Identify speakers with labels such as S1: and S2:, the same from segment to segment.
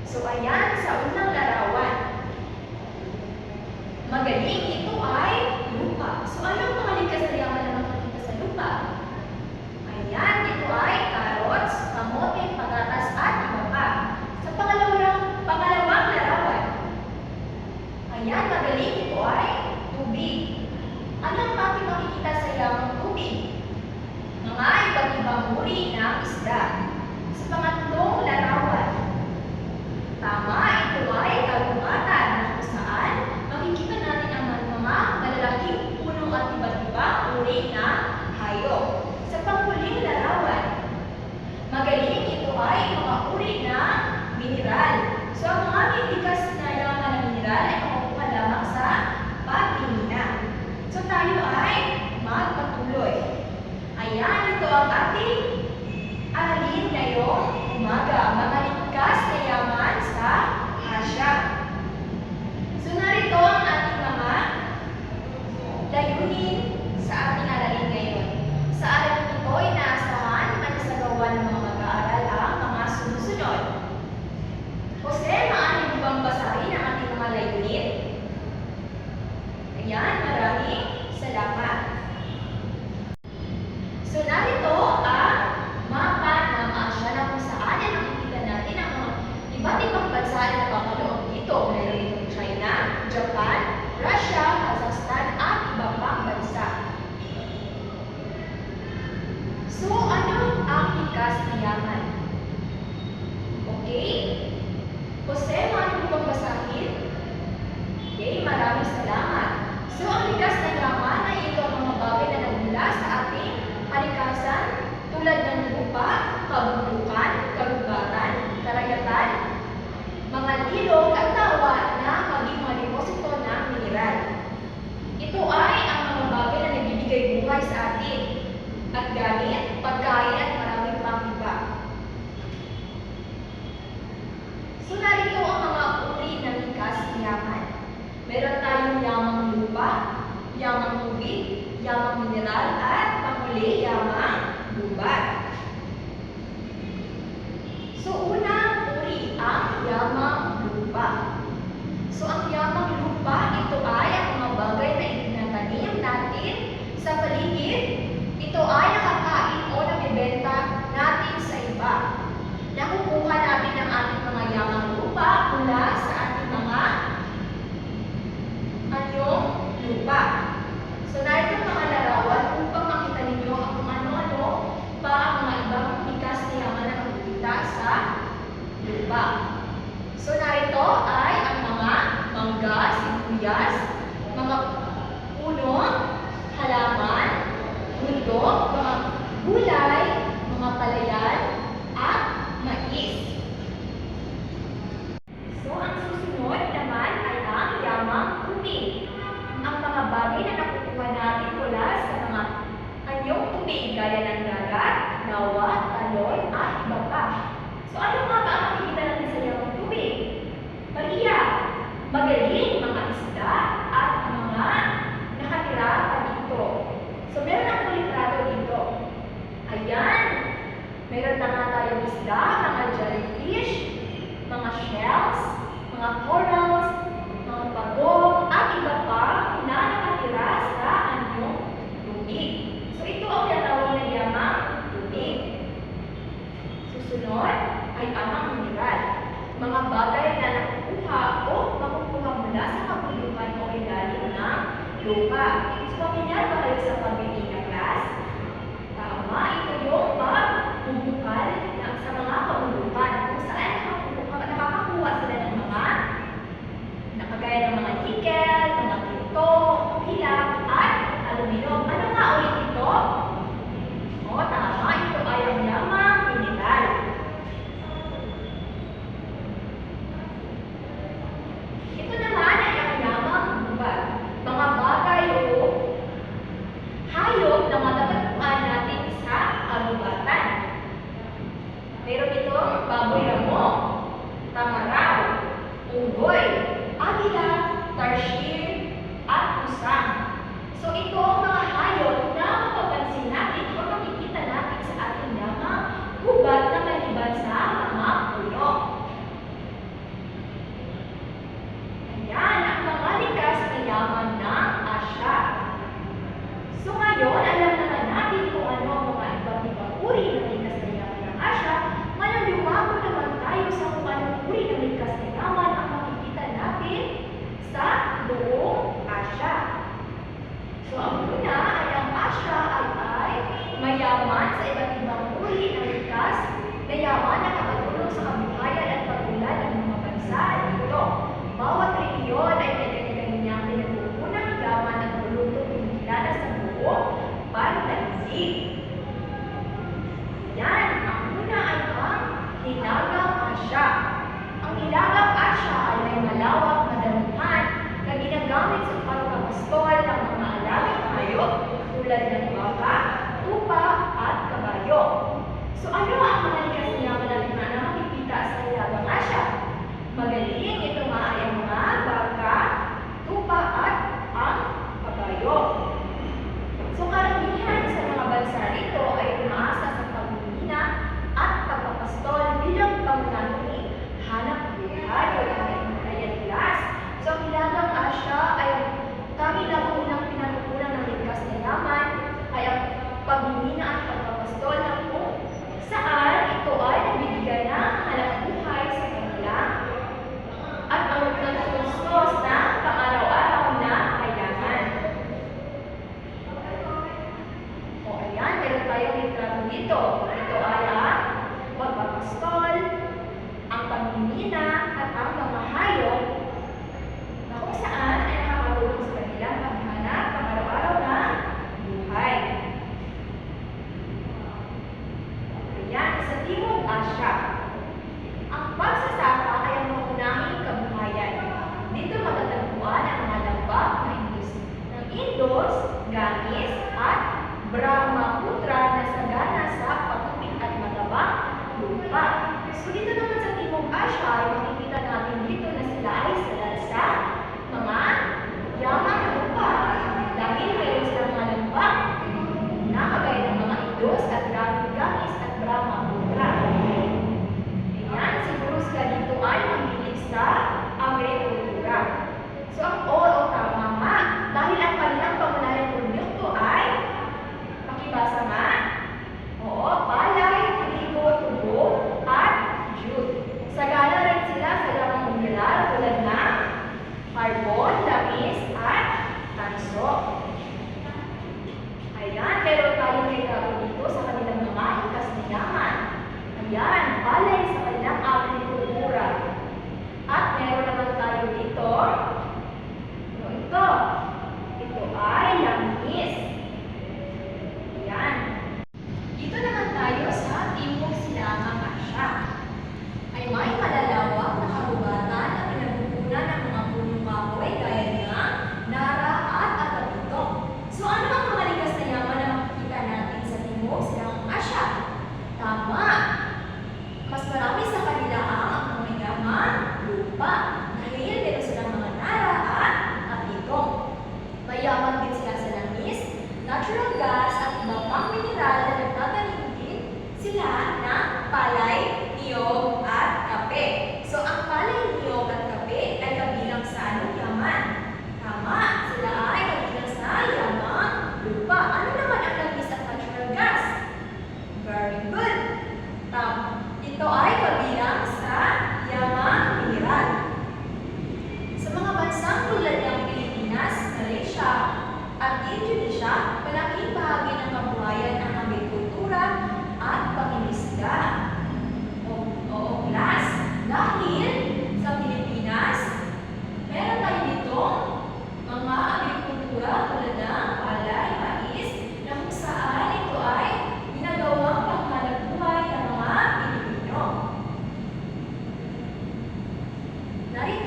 S1: So, ayan, sa unang larawan. Magaling, ito ay lupa. So, anong mga likas na yaman na makikita sa lupa? Ayan, ito ay carrots, kamote, patatas, at iba pa. Sa pangalawang larawan. Ayan, magaling, ito ay tubig. Anong ating makikita sa yamang tubig? Mga iba't ibang uri ng isda. Sa pangatlong larawan. Tama, ito ay kalungatan kung saan makikita natin ang mga malalaking puno at iba't ibang uri ng hayop. Sa panghuling larawan, magaling, ito ay mga uri ng mineral. So, ang mga bibigas na yaman ng mineral ay makukuha lamang sa pagmimina. So, tayo ay magpatuloy. Ayan, ito ang ating aralin ngayong umaga. Mga likas na yaman sa Asya. So, narito ang ating mga layunin sa ating aralin ngayon. Sa aralin ito, inaasahan at nasagawa ng mga mag-aaral ang mga sumusunod. Jose, maaari mo bang basahin ang ating mga layunin? Ayan, maraming salamat. So, narito ang mapa ng Asya na kung saan ay makikita natin ang mga iba't ibang bansa na napapaloob dito. Meron itong China, Japan, Russia, Kazakhstan, at iba pang bansa. So, ano ang likas na yaman? Okay? Jose, maaari mo bang basahin? Okay, maraming salamat. So, ang likas na yaman ay ito ang mga bagay na nagmula sa ating kalikasan tulad ng lupa, kabundukan, kagubatan, karagatan, mga ilog at tawa na maging mga deposito ng mineral. Ito ay ang mga bagay na nagbibigay buhay sa atin at gamit, pagkain at maraming pang iba. So, narito ang mga uri ng likas na yaman. Meron tayong yamang lupa, yamang tubig, yamang mineral, at panghuli, yamang gubat. So, unang uri ang yamang lupa. So, ang yamang lupa, ito ay ang mga bagay na itinatanim natin sa paligid. Ito ay nakakain o nabibenta natin sa iba. Nakukuha natin ang ating mga yamang lupa mula sa ating mga anyong lupa. So, narito ang mga larawan upang makita ninyo kung ano-ano pa ang mga ibang likas na yaman na makikita sa lupa. So, narito ay ang mga mangga, sibuyas, mga puno, halaman, bundok, mga gulay, mga palayan, at mais. So, ang susunod naman ay ang yamang tubig. Ang mga bagay na nakukuha natin mula sa mga anyong tubig gaya ng dagat, lawa, talon, at iba pa. So, ano nga ba ang makikita natin sa yamang tubig? Maria, magaling mga isda at mga nakatira pa dito. So, meron akong litrato dito. Ayan, meron na nga tayong isda, mga jellyfish, mga shells, mga corals, mga pagong, at iba pa na nakatira sa anyong tubig. So, ito ang tinatawag na yamang tubig. Susunod ay ang mineral. Mga bagay na nakukuha o makukuha mula sa kabundukan o ilalim ng lupa. So, pamilyar ba kayo sa pag-ibig na class? Tama, ito yung pagbubukal sa mga kabundukan kung saan nakakakuha sila ng mga nakagaya ng mga nickel, mga tinto, hilak, at aluminum. Ano nga ulit ito? O, tama, ito ay ang yamang mineral. Ito naman ay ang yamang gubat. Mga bagay o hayop na matatagpuan natin sa karugatan.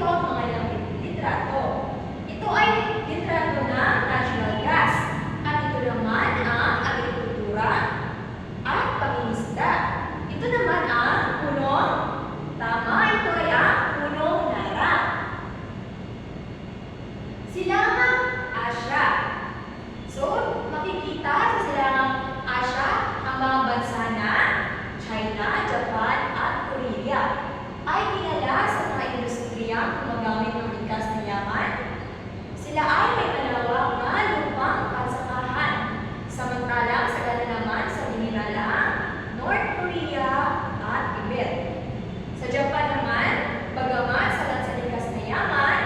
S1: ito ang mga litrato. Ito ay litrato ng natural gas. At ito naman ang agrikultura at pangingisda. Ito naman ang punong, tama, ito ay ang punong nara. Silangang Asya. So, makikita sa Silangang Asya ang mga bansa na China, Japan, at Korea ay kilala sa mga industriyang gumagamit ng likas na yaman. Sila ay may malawak na lupang pansakahan. Samantalang sa gana naman sa mineral ang North Korea at Tibet. Sa Japan naman, bagamat salat sa likas na yaman,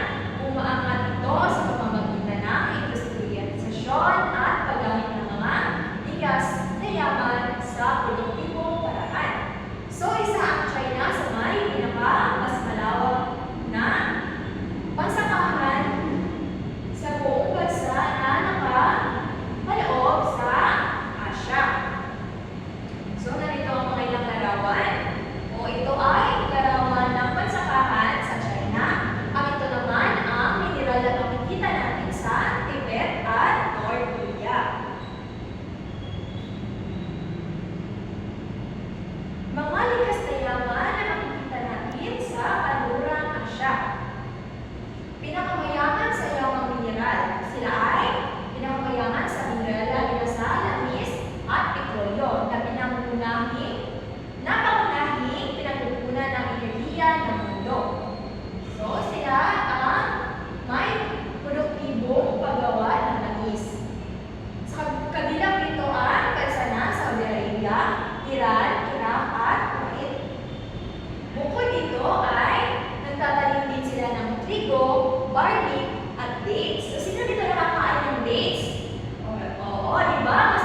S1: umaangat ito sa pamamagitan ng industrialisasyon at paggamit ng mga likas na yaman sa produktibong paraan. So, isa ang China sa may mas malawak na pansakahan sa buong bansa na nakapaloob sa Asya. So, narito ang mga ilang larawan. O ito ay larawan ng pansakahan sa China. At ito naman ang mineral na makikita natin sa Tibet at North Korea. Mga likas na yaman na makikita natin sa kanlurang Asya. Pinakamayaman sa yamang mineral. Sila ay pinakamayaman sa mineral lalo na sa langis at petrolyo na pangunahing pinagkukunan ng enerhiya ng mundo. So, sila ang may produktibong paggawa ng langis. Sa kabilang nito ang bansa na Saudi Arabia, Iran, Iraq at Kuwait. Bukod dito ay nagtatanim din sila ng trigo, barley, at dates. So, sino dito nakakain ng dates? Oo, di ba?